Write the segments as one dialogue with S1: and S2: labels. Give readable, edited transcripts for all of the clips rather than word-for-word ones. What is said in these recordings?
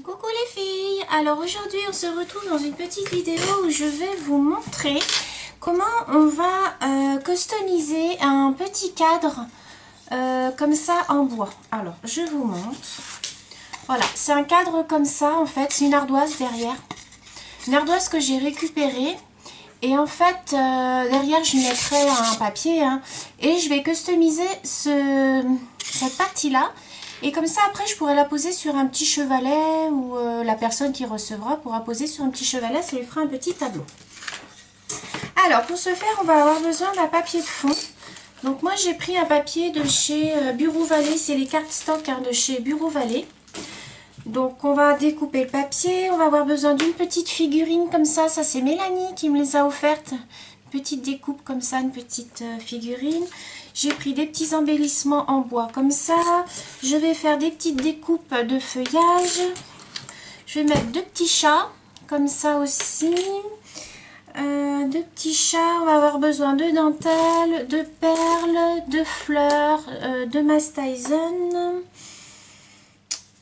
S1: Coucou les filles, alors aujourd'hui on se retrouve dans une petite vidéo où je vais vous montrer comment on va customiser un petit cadre comme ça en bois. Alors je vous montre, voilà, c'est un cadre comme ça en fait, c'est une ardoise derrière, une ardoise que j'ai récupérée et en fait derrière je mettrai un papier et je vais customiser cette partie là. Et comme ça, après, je pourrais la poser sur un petit chevalet ou la personne qui recevra pourra poser sur un petit chevalet. Ça lui fera un petit tableau. Alors, pour ce faire, on va avoir besoin d'un papier de fond. Donc, moi, j'ai pris un papier de chez Bureau Vallée. C'est les cartes stock de chez Bureau Vallée. Donc, on va découper le papier. On va avoir besoin d'une petite figurine comme ça. Ça, c'est Mélanie qui me les a offertes. Une petite découpe comme ça, une petite figurine. J'ai pris des petits embellissements en bois comme ça. Je vais faire des petites découpes de feuillage. Je vais mettre deux petits chats comme ça aussi. Deux petits chats. On va avoir besoin de dentelles, de perles, de fleurs, de Mass Tyson.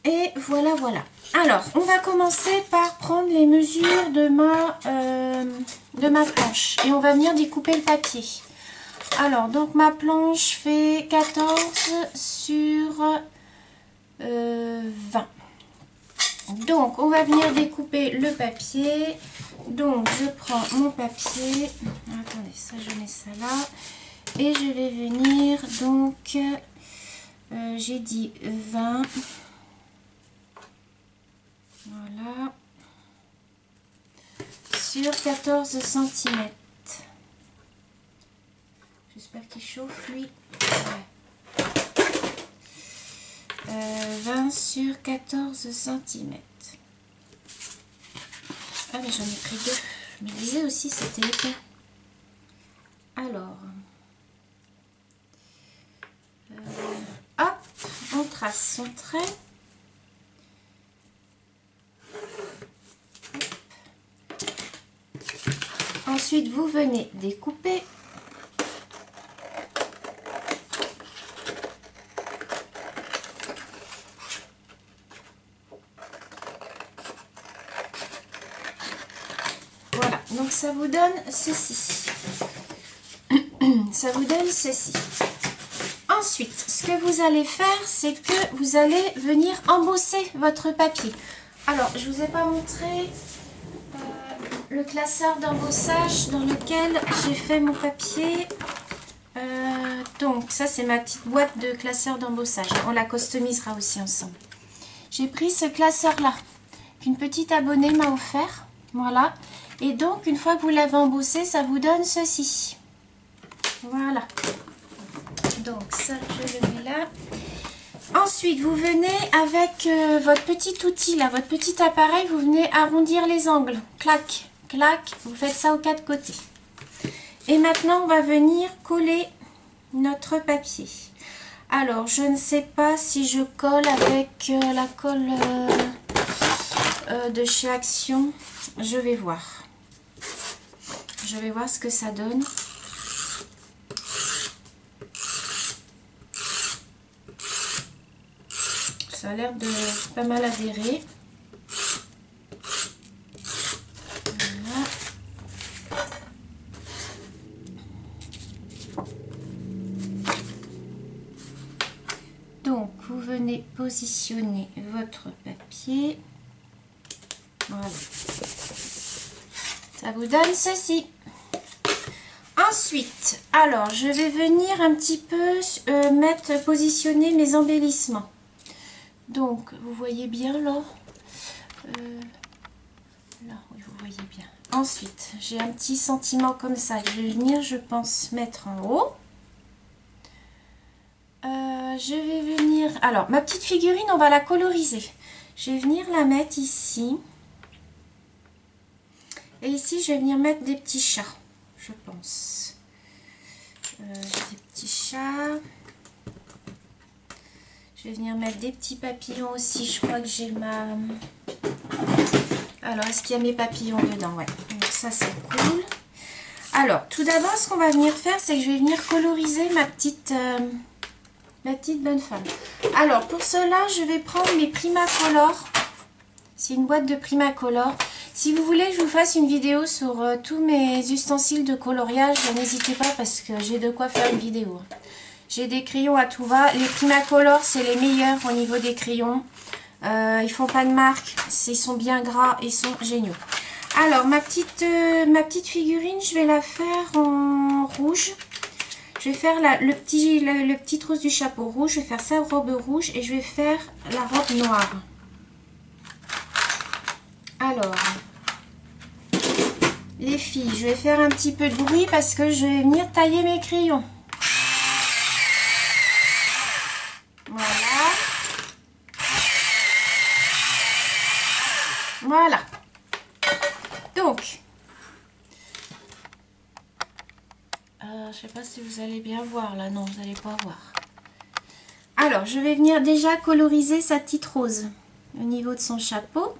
S1: Et voilà, voilà. Alors, on va commencer par prendre les mesures de ma planche. Et on va venir découper le papier. Alors, donc ma planche fait 14 sur 20. Donc, on va venir découper le papier. Donc, je prends mon papier. Attendez, ça, je mets ça là. Et je vais venir, donc, j'ai dit 20. Voilà. Sur 14 cm. J'espère qu'il chauffe lui. Ouais. 20 sur 14 cm. Ah mais j'en ai pris deux. Je me disais aussi c'était épais. Alors. Hop, on trace son trait. Ensuite vous venez découper. Voilà, donc ça vous donne ceci. Ça vous donne ceci. Ensuite, ce que vous allez faire, c'est que vous allez venir embosser votre papier. Alors, je ne vous ai pas montré le classeur d'embossage dans lequel j'ai fait mon papier. Donc, ça, c'est ma petite boîte de classeur d'embossage. On la customisera aussi ensemble. J'ai pris ce classeur-là qu'une petite abonnée m'a offert. Voilà. Et donc, une fois que vous l'avez embossé, ça vous donne ceci. Voilà. Donc, ça, je le mets là. Ensuite, vous venez avec votre petit outil, là, votre petit appareil, vous venez arrondir les angles. Clac, clac, vous faites ça aux quatre côtés. Et maintenant, on va venir coller notre papier. Alors, je ne sais pas si je colle avec la colle de chez Action. Je vais voir. Je vais voir ce que ça donne. Ça a l'air de pas mal adhérer. Voilà. Donc, vous venez positionner votre papier. Voilà. Ça vous donne ceci. Ensuite, alors, je vais venir un petit peu positionner mes embellissements. Donc, vous voyez bien là. Là, oui, vous voyez bien. Ensuite, j'ai un petit sentiment comme ça que je vais venir, je pense, mettre en haut. Je vais venir... Alors, ma petite figurine, on va la coloriser. Je vais venir la mettre ici. Et ici, je vais venir mettre des petits chats, je pense. Des petits chats. Je vais venir mettre des petits papillons aussi. Je crois que j'ai ma... Alors, est-ce qu'il y a mes papillons dedans? Ouais. Donc ça, c'est cool. Alors, tout d'abord, ce qu'on va venir faire, c'est que je vais venir coloriser ma petite bonne femme. Alors, pour cela, je vais prendre mes Primacolor C'est une boîte de Primacolor. Si vous voulez que je vous fasse une vidéo sur tous mes ustensiles de coloriage, n'hésitez pas parce que j'ai de quoi faire une vidéo. J'ai des crayons à tout va. Les Primacolor, c'est les meilleurs au niveau des crayons. Ils font pas de marque. Ils sont bien gras et ils sont géniaux. Alors, ma petite figurine, je vais la faire en rouge. Je vais faire le petit trousse du chapeau rouge. Je vais faire sa robe rouge et je vais faire la robe noire. Alors, les filles, je vais faire un petit peu de bruit parce que je vais venir tailler mes crayons. Voilà. Voilà. Donc, je sais pas si vous allez bien voir là. Non, vous n'allez pas voir. Alors, je vais venir déjà coloriser sa petite rose au niveau de son chapeau.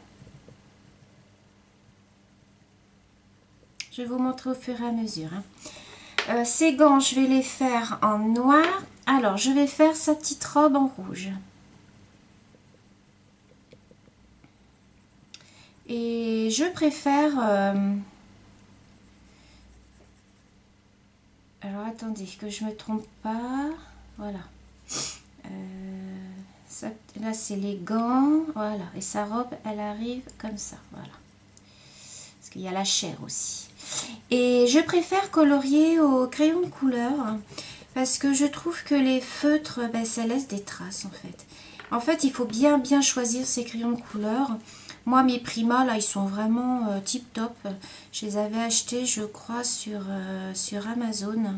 S1: Je vais vous montrer au fur et à mesure. Ces gants, je vais les faire en noir. Alors, je vais faire sa petite robe en rouge. Et je préfère... alors, attendez, que je ne me trompe pas. Voilà. Là, c'est les gants. Voilà. Et sa robe, elle arrive comme ça. Voilà. Parce qu'il y a la chair aussi. Et je préfère colorier au crayon de couleur parce que je trouve que les feutres, ben, ça laisse des traces en fait. En fait, il faut bien choisir ces crayons de couleur. Moi, mes Prima, là, ils sont vraiment tip top. Je les avais achetés, je crois, sur Amazon.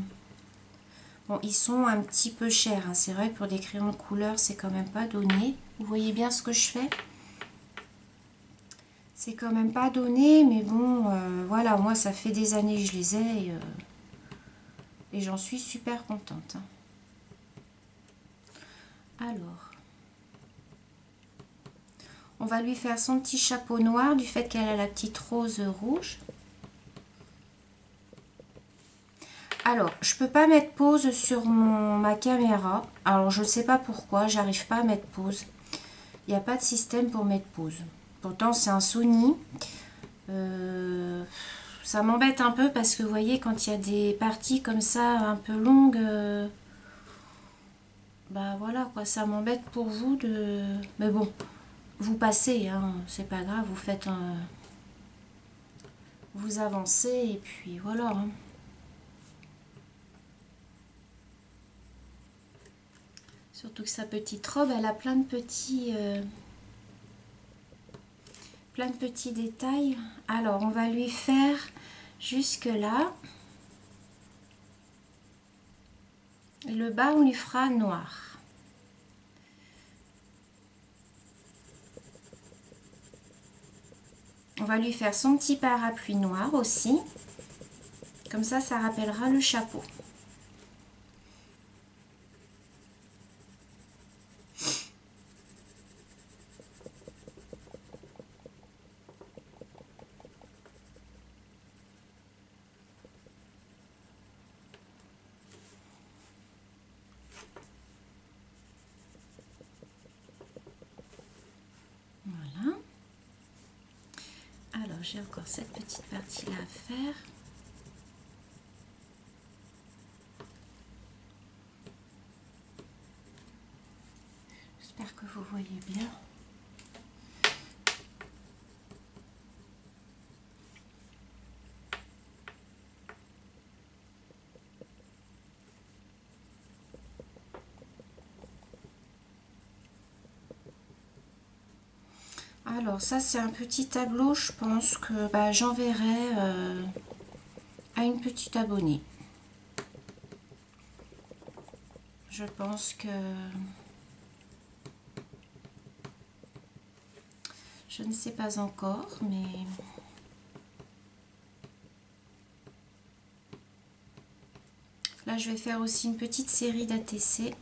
S1: Bon, ils sont un petit peu chers. Hein. C'est vrai que pour des crayons de couleur, c'est quand même pas donné. Vous voyez bien ce que je fais? C'est quand même pas donné, mais bon, voilà, moi ça fait des années que je les ai et j'en suis super contente. Alors, on va lui faire son petit chapeau noir du fait qu'elle a la petite rose rouge. Alors, je peux pas mettre pause sur ma caméra. Alors, je sais pas pourquoi, j'arrive pas à mettre pause. Il n'y a pas de système pour mettre pause. Pourtant, c'est un Sony. Ça m'embête un peu parce que vous voyez, quand il y a des parties comme ça, un peu longues, bah voilà quoi, ça m'embête pour vous de... Mais bon, vous passez, hein, c'est pas grave, vous faites un... Vous avancez et puis voilà. Hein. Surtout que sa petite robe, elle a plein de petits détails. Alors, on va lui faire jusque là. Et le bas, on lui fera noir. On va lui faire son petit parapluie noir aussi. Comme ça rappellera le chapeau. Voilà. Alors, j'ai encore cette petite partie-là à faire. J'espère que vous voyez bien. Alors ça c'est un petit tableau, je pense que bah, j'enverrai à une petite abonnée. Je pense que... Je ne sais pas encore, mais... Là je vais faire aussi une petite série d'ATC.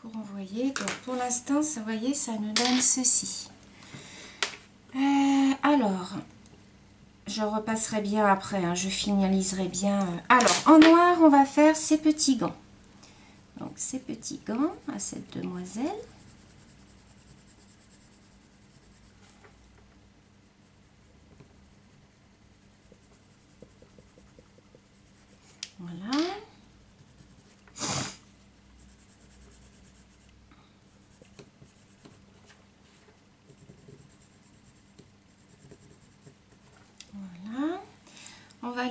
S1: Pour envoyer. Donc pour l'instant, vous voyez, ça nous donne ceci. Alors, je repasserai bien après, hein, je finaliserai bien. Alors, en noir, on va faire ces petits gants. Donc, ces petits gants à cette demoiselle.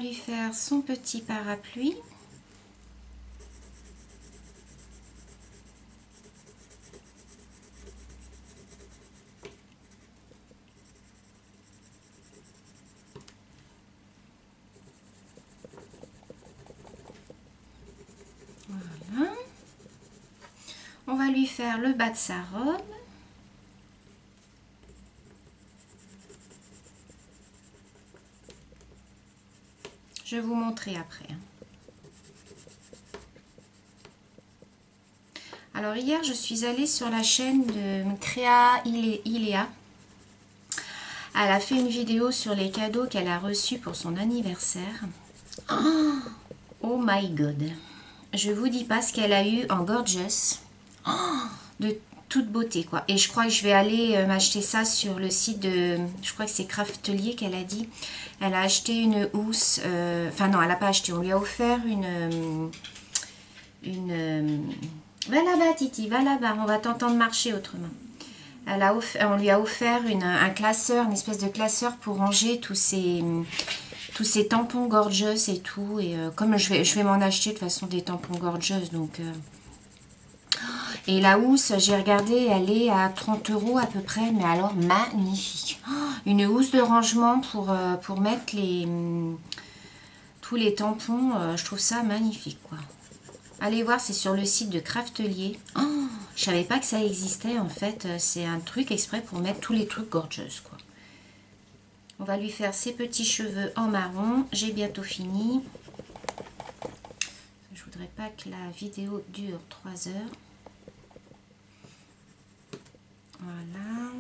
S1: lui faire son petit parapluie. Voilà. On va lui faire le bas de sa robe. Je vais vous montrer après. Alors hier, je suis allée sur la chaîne de Créa Iléa. Elle a fait une vidéo sur les cadeaux qu'elle a reçus pour son anniversaire. Oh my god! Je vous dis pas ce qu'elle a eu en gorgeous. De toute beauté quoi. Et je crois que je vais aller m'acheter ça sur le site de... Je crois que c'est Craftelier qu'elle a dit. Elle a acheté une housse. Enfin non, elle n'a pas acheté. On lui a offert une... Va là-bas Titi, va là-bas. On va t'entendre marcher autrement. On lui a offert un classeur, une espèce de classeur pour ranger tous ces tampons gorgeous et tout. Et comme je vais m'en acheter de toute façon des tampons gorgeous, donc... Et la housse, j'ai regardé, elle est à 30 € à peu près, mais alors magnifique. Une housse de rangement pour mettre tous les tampons, je trouve ça magnifique quoi. Allez voir, c'est sur le site de Craftelier. Je savais pas que ça existait en fait, c'est un truc exprès pour mettre tous les trucs gorgeous quoi. On va lui faire ses petits cheveux en marron, j'ai bientôt fini. Je voudrais pas que la vidéo dure 3 heures. Voilà.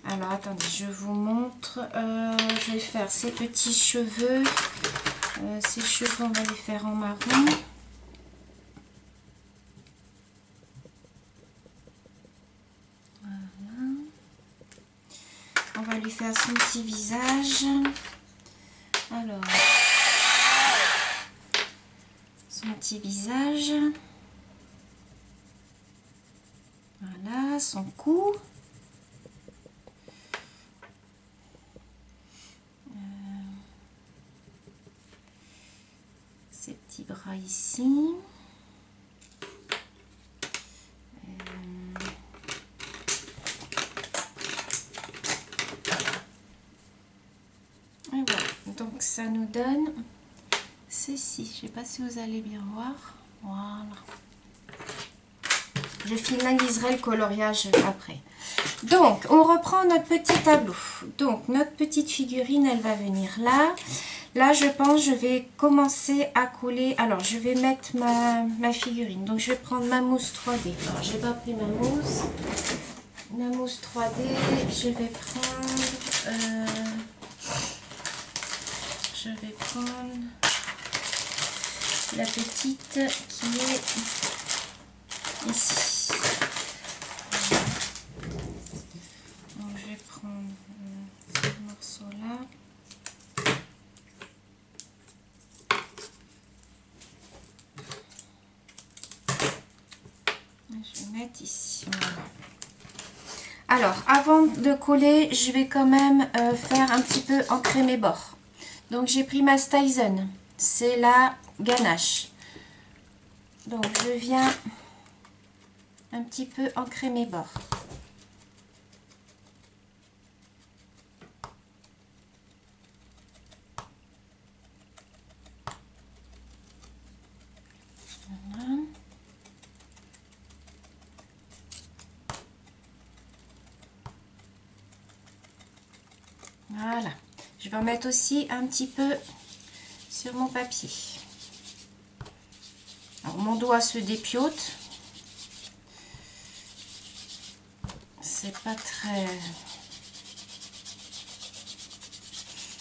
S1: Alors, attendez, je vous montre. Je vais faire ces petits cheveux. Ces cheveux, on va les faire en marron. Voilà. On va lui faire son petit visage. Alors, son petit visage. Voilà, son cou. Ses petits bras ici. Et voilà, donc ça nous donne ceci. Je ne sais pas si vous allez bien voir. Voilà. Je finaliserai le coloriage après. Donc, on reprend notre petit tableau. Donc, notre petite figurine, elle va venir là. Là, je pense, je vais commencer à coller. Alors, je vais mettre ma figurine. Donc, je vais prendre ma mousse 3D. Alors, je n'ai pas pris ma mousse. La mousse 3D, je vais prendre la petite qui est ici. Donc, je vais prendre ce morceau-là. Je vais mettre ici. Voilà. Alors, avant de coller, je vais quand même faire un petit peu ancrer mes bords. Donc, j'ai pris ma Styson. C'est la ganache. Donc, je viens un petit peu ancrer mes bords. Voilà. Voilà. Je vais en mettre aussi un petit peu sur mon papier. Alors, mon doigt se dépiote. C'est pas très...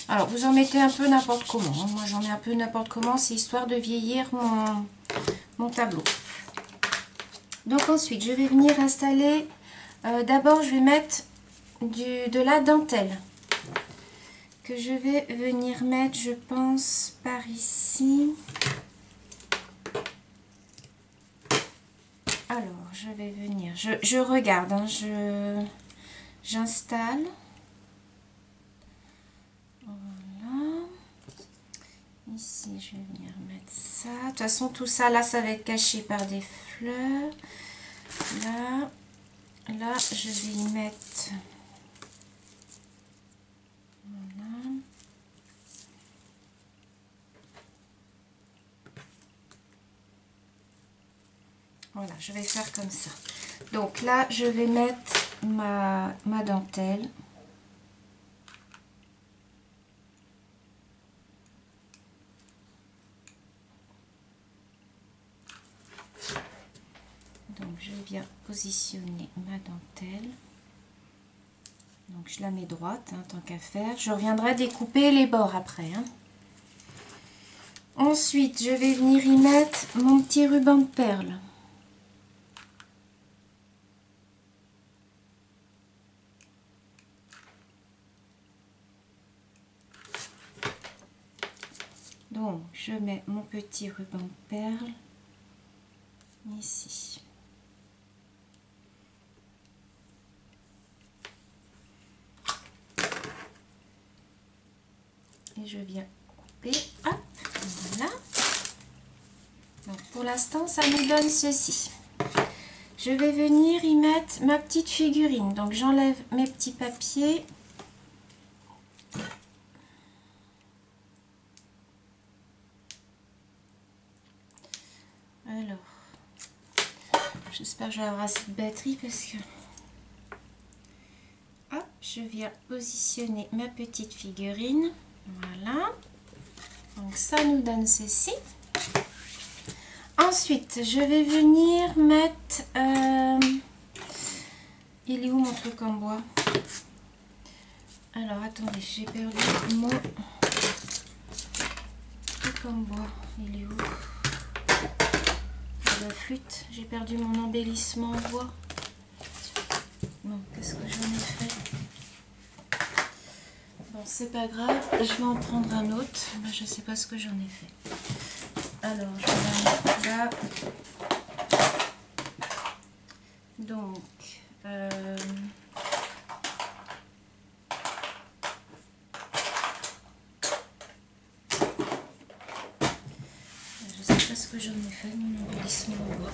S1: Alors, vous en mettez un peu n'importe comment. Moi, j'en mets un peu n'importe comment. C'est histoire de vieillir mon tableau. Donc, ensuite, je vais venir installer... D'abord, je vais mettre de la dentelle. Que je vais venir mettre, je pense, par ici. Alors, je vais venir... Je regarde, hein, j'installe. Voilà. Ici, je vais venir mettre ça. De toute façon, tout ça, là, ça va être caché par des fleurs. Là, je vais y mettre... Voilà. Voilà, je vais faire comme ça. Donc là, je vais mettre ma dentelle. Donc je viens positionner ma dentelle. Donc je la mets droite, hein, tant qu'à faire. Je reviendrai découper les bords après. Hein. Ensuite, je vais venir y mettre mon petit ruban de perles. Donc, je mets mon petit ruban de perles ici. Et je viens couper. Hop, voilà. Donc, pour l'instant, ça nous donne ceci. Je vais venir y mettre ma petite figurine. Donc, j'enlève mes petits papiers. Alors, j'espère que je vais avoir assez de batterie parce que... Hop, je viens positionner ma petite figurine. Voilà. Donc, ça nous donne ceci. Ensuite, je vais venir mettre... il est où mon truc en bois? Alors, attendez, j'ai perdu mon truc en bois. Il est où? La flûte. J'ai perdu mon embellissement en bois. Bon, qu'est-ce que j'en ai fait? Bon, c'est pas grave. Je vais en prendre un autre. Mais je sais pas ce que j'en ai fait. Alors, je vais la mettre là. Donc, je sais pas ce que j'en ai fait, mon embellissement en bois.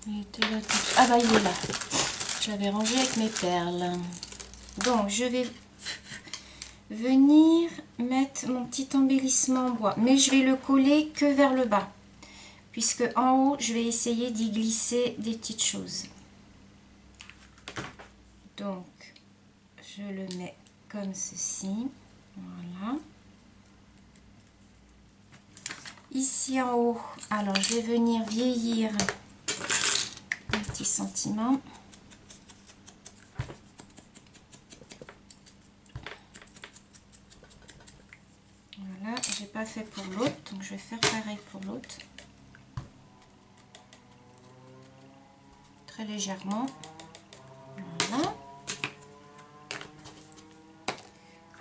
S1: Il était là tout... Ah bah il est là. Je l'avais rangé avec mes perles. Donc, je vais venir mettre mon petit embellissement en bois. Mais je vais le coller que vers le bas. Puisque en haut, je vais essayer d'y glisser des petites choses. Donc, je le mets comme ceci. Voilà. Ici en haut, alors je vais venir vieillir un petit sentiment. Voilà, j'ai pas fait pour l'autre, donc je vais faire pareil pour l'autre. Très légèrement. Voilà.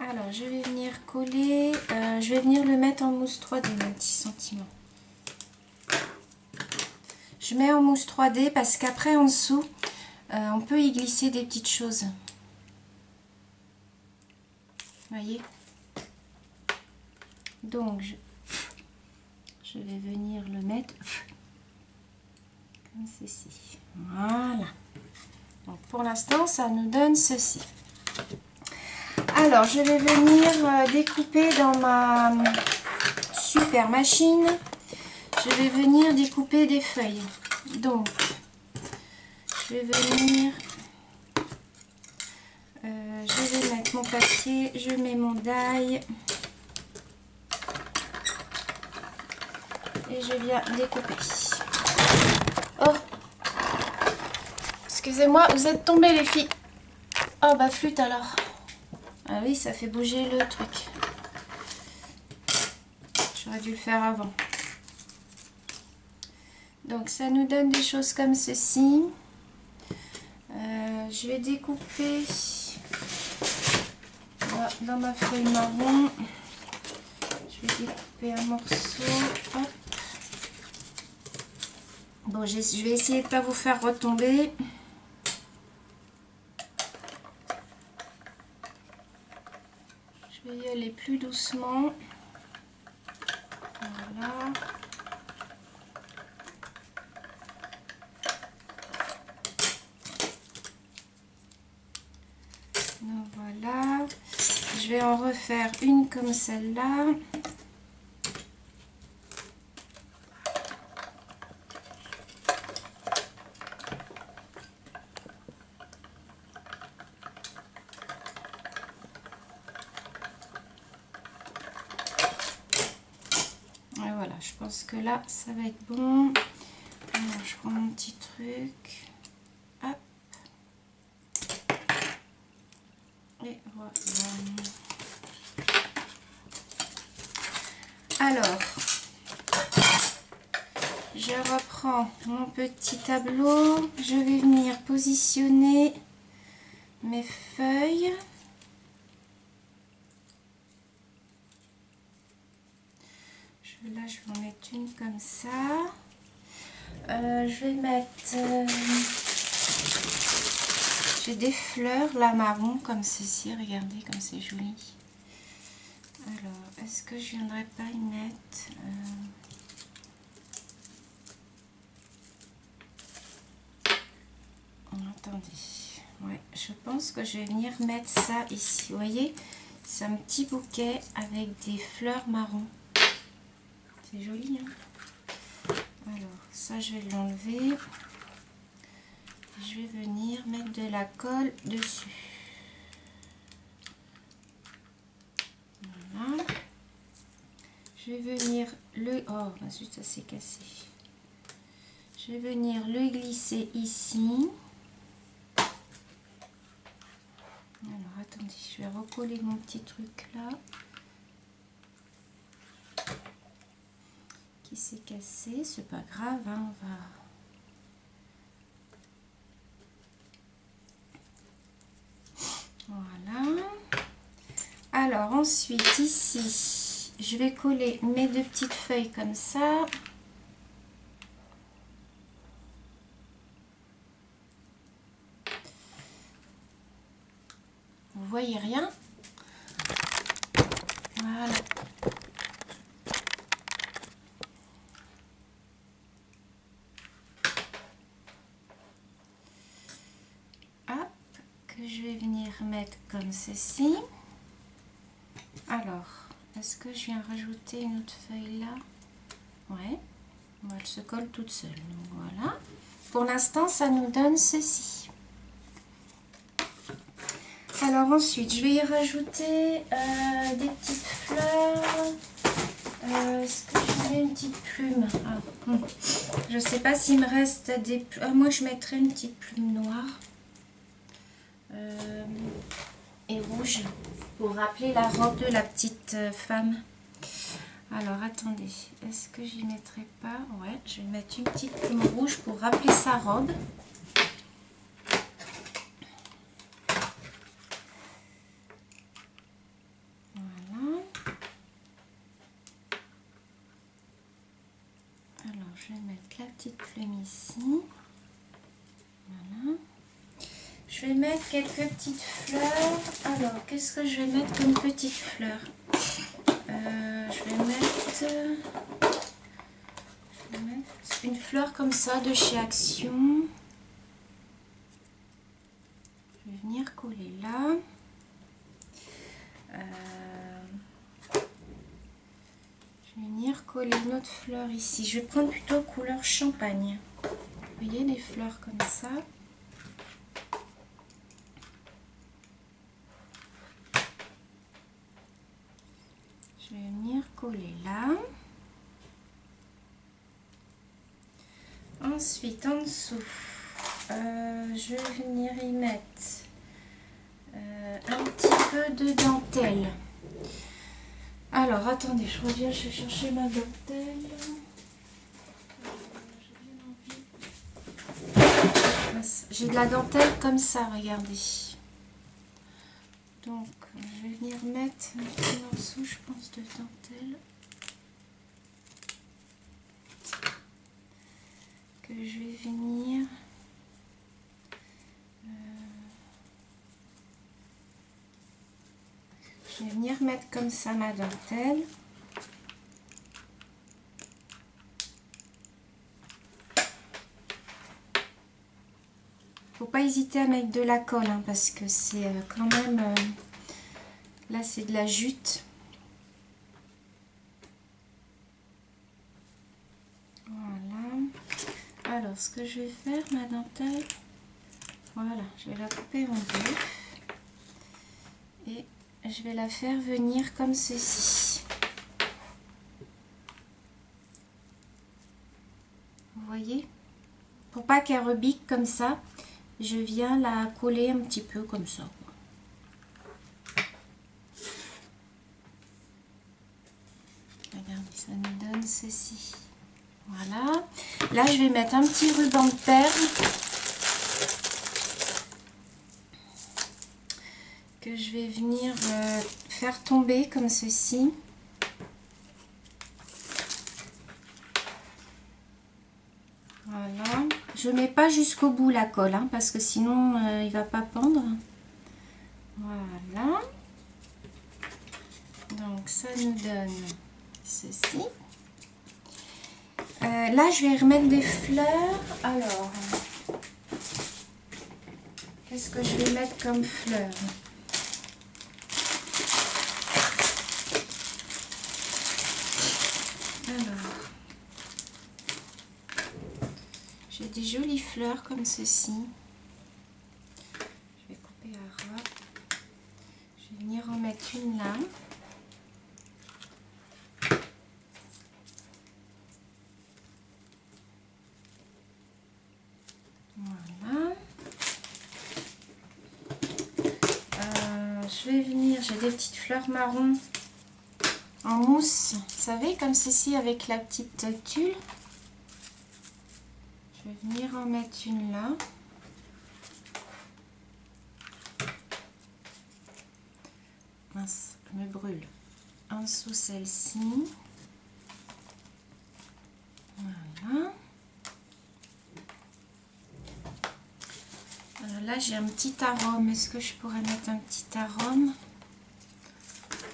S1: Alors, je vais venir coller, je vais venir le mettre en mousse 3D, mon petit sentiment. Je mets en mousse 3D parce qu'après, en dessous, on peut y glisser des petites choses. Voyez? Donc, je vais venir le mettre comme ceci. Voilà. Donc, pour l'instant, ça nous donne ceci. Alors, je vais venir découper dans ma super machine. Je vais venir découper des feuilles. Donc, je vais venir... je vais mettre mon papier, je mets mon die. Et je viens découper. Oh! Excusez-moi, vous êtes tombées les filles. Oh bah flûte alors. Ah oui, ça fait bouger le truc. J'aurais dû le faire avant. Donc ça nous donne des choses comme ceci. Je vais découper là, dans ma feuille marron. Je vais découper un morceau. Hop. Bon, je vais essayer de ne pas vous faire retomber. Je vais y aller plus doucement. Voilà. Donc voilà. Je vais en refaire une comme celle-là. Et voilà, je pense que là, ça va être bon. Alors, je prends mon petit truc. Hop. Et voilà. Alors, je reprends mon petit tableau. Je vais venir positionner mes feuilles. Là, je vais en mettre une comme ça. Je vais mettre... j'ai des fleurs, là, marron, comme ceci. Regardez comme c'est joli. Alors, est-ce que je viendrai pas y mettre... attendez. Ouais, je pense que je vais venir mettre ça ici. Vous voyez, c'est un petit bouquet avec des fleurs marron. C'est joli, hein? Alors, ça, je vais l'enlever. Je vais venir mettre de la colle dessus. Voilà. Je vais venir le... Oh, zut, ça s'est cassé. Je vais venir le glisser ici. Alors, attendez, je vais recoller mon petit truc là. Qui s'est cassé, c'est pas grave, hein, on va... Voilà. Alors, ensuite, ici, je vais coller mes deux petites feuilles comme ça. Vous voyez rien? Voilà. Hop, que je vais venir mettre comme ceci. Alors, est-ce que je viens rajouter une autre feuille là? Ouais, elle se colle toute seule. Donc voilà. Pour l'instant, ça nous donne ceci. Alors ensuite, je vais y rajouter des petites fleurs. Est-ce que j'avais une petite plume? Je ne sais pas s'il me reste des plumes. Moi, je mettrais une petite plume noire et rouge pour rappeler la robe de la petite femme. Alors, attendez. Est-ce que j'y mettrai pas? Ouais, je vais mettre une petite plume rouge pour rappeler sa robe. Je vais mettre la petite plume ici. Voilà. Je vais mettre quelques petites fleurs. Alors, qu'est-ce que je vais mettre comme petites fleurs? Je vais mettre une fleur comme ça de chez Action. Je vais venir coller là. Je vais venir coller une autre fleur ici. Je vais prendre plutôt couleur champagne. Vous voyez les fleurs comme ça. Je vais venir coller là. Ensuite, en dessous, je vais venir y mettre un petit peu de dentelle. Alors, attendez, je reviens, je vais chercher ma dentelle. J'ai de la dentelle comme ça, regardez. Donc, je vais venir mettre un petit morceau, je pense, de dentelle. Que je vais venir... je vais venir mettre comme ça ma dentelle. faut pas hésiter à mettre de la colle, hein, parce que c'est quand même... là, c'est de la jute. Voilà. Alors, ce que je vais faire, ma dentelle... Voilà, je vais la couper en deux. Et je vais la faire venir comme ceci. Vous voyez? Pour pas qu'elle rebique comme ça, je viens la coller un petit peu comme ça. Regardez, ça nous donne ceci. Voilà. Là, je vais mettre un petit ruban de perles que je vais venir faire tomber comme ceci. Voilà. Je mets pas jusqu'au bout la colle, hein, parce que sinon il va pas pendre. Voilà. Donc ça nous donne ceci. Là, je vais remettre des fleurs. Alors, qu'est-ce que je vais mettre comme fleurs? Alors, j'ai des jolies fleurs comme ceci. Je vais couper à ras. Je vais venir en mettre une là. Voilà. Je vais venir, j'ai des petites fleurs marron en mousse, vous savez, comme ceci avec la petite tulle. Je vais venir en mettre une là. Mince, je me brûle. En dessous celle-ci. Voilà. Alors là, j'ai un petit arôme. Est-ce que je pourrais mettre un petit arôme?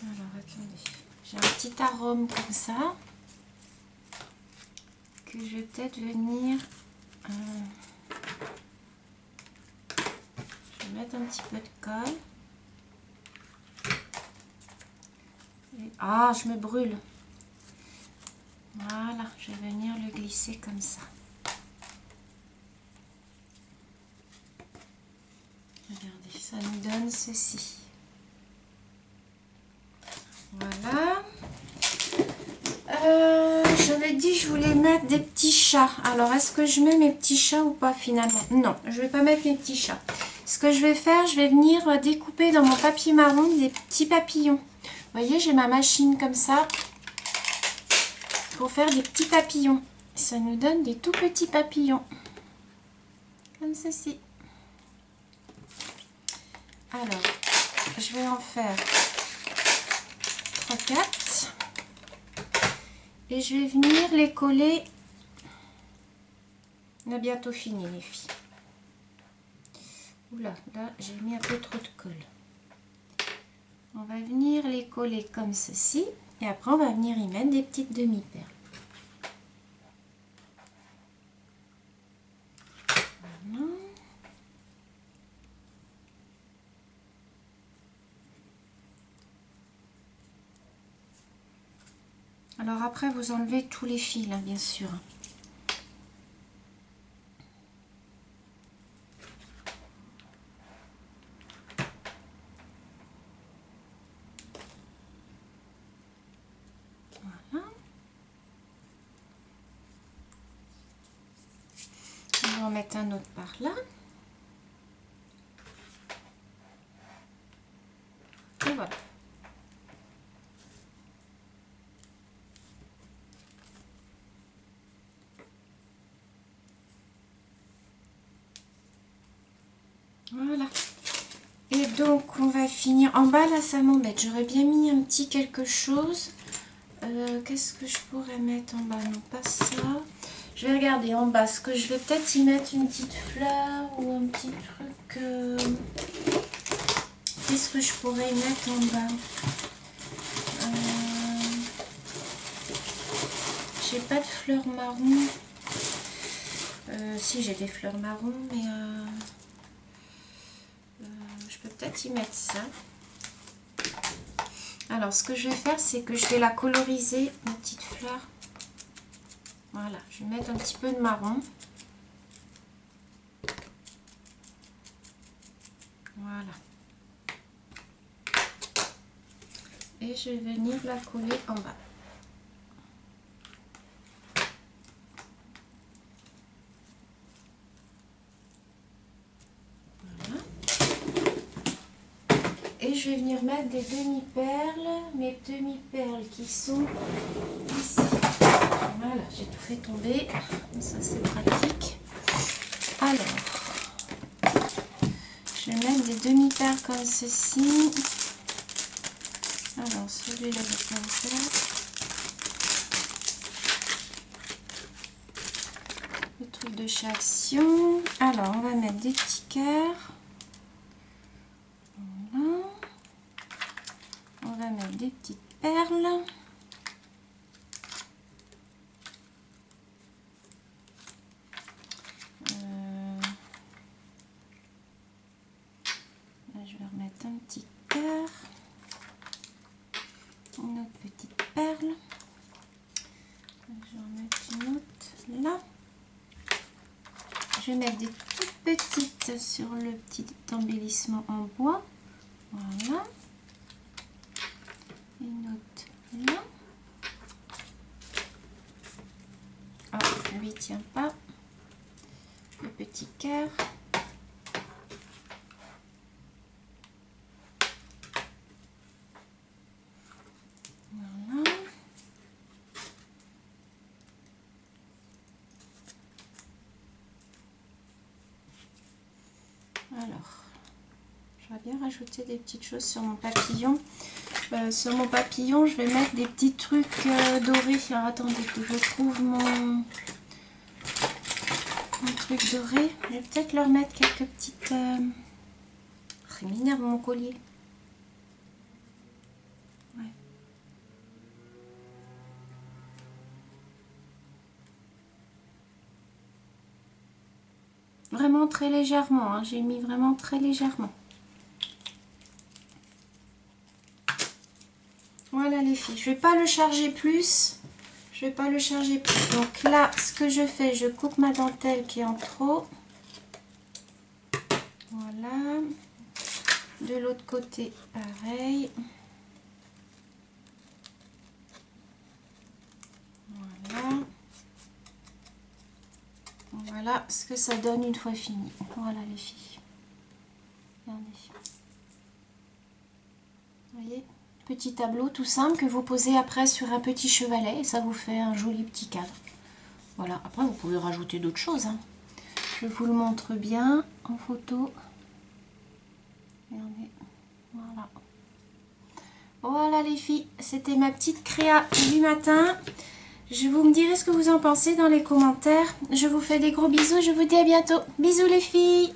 S1: Alors, attendez. J'ai un petit arôme comme ça. Que je vais peut-être venir... je vais mettre un petit peu de colle. Et, ah, je me brûle. Voilà, je vais venir le glisser comme ça. Regardez, ça nous donne ceci. Voilà. J'avais dit que je voulais mettre des petits chats. Alors, est-ce que je mets mes petits chats ou pas finalement? Non, je vais pas mettre mes petits chats. Ce que je vais faire, je vais venir découper dans mon papier marron des petits papillons. Vous voyez, j'ai ma machine comme ça pour faire des petits papillons. Ça nous donne des tout petits papillons. Comme ceci. Alors, je vais en faire 3-4. Et je vais venir les coller. On a bientôt fini les filles. Oula, là j'ai mis un peu trop de colle. On va venir les coller comme ceci. Et après on va venir y mettre des petites demi-perles. Voilà. Alors après vous enlevez tous les fils, hein, bien sûr. Voilà. On va en mettre un autre par là. Et voilà. Voilà. Et donc on va finir en bas là, ça m'embête. J'aurais bien mis un petit quelque chose. Qu'est-ce que je pourrais mettre en bas? Non, pas ça. Je vais regarder en bas. Ce que je vais peut-être y mettre une petite fleur ou un petit truc. Qu'est-ce que je pourrais y mettre en bas? J'ai pas de fleurs marron. Si, j'ai des fleurs marron, mais peut-être y mettre ça. Alors, ce que je vais faire, c'est que je vais la coloriser, ma petite fleur. Voilà, je vais mettre un petit peu de marron. Voilà. Et je vais venir la coller en bas. Voilà. Et je vais venir mettre des demi-perles, mes demi-perles qui sont ici. Voilà, j'ai tout fait tomber. Ça, c'est pratique. Alors, je vais mettre des demi-perles comme ceci. Alors, celui-là, je vais le faire. Le truc de chez Action. Alors, on va mettre des petits cœurs. Voilà. On va mettre des petites perles. Là, je vais remettre un petit cœur. Une autre petite perle. Je vais en mettre une autre là. Je vais mettre des toutes petites sur le petit embellissement en bois. Voilà. Une autre là. Oh, lui tient pas. Le petit cœur. Voilà. Alors, je vais bien rajouter des petites choses sur mon papillon. Sur mon papillon, je vais mettre des petits trucs dorés. Alors, attendez que je trouve mon truc doré. Je vais peut-être leur mettre quelques petites... Il m'énerve mon collier. Ouais. Vraiment très légèrement, hein. J'ai mis vraiment très légèrement. Voilà les filles, je vais pas le charger plus. Je vais pas le charger plus. Donc là, ce que je fais, je coupe ma dentelle qui est en trop. Voilà. De l'autre côté, pareil. Voilà. Voilà ce que ça donne une fois fini. Voilà les filles. Regardez. Vous voyez? Petit tableau tout simple que vous posez après sur un petit chevalet et ça vous fait un joli petit cadre. Voilà, après vous pouvez rajouter d'autres choses, hein. Je vous le montre bien en photo. Regardez, voilà. Voilà les filles, c'était ma petite créa du matin. Vous me direz ce que vous en pensez dans les commentaires. Je vous fais des gros bisous, je vous dis à bientôt. Bisous les filles.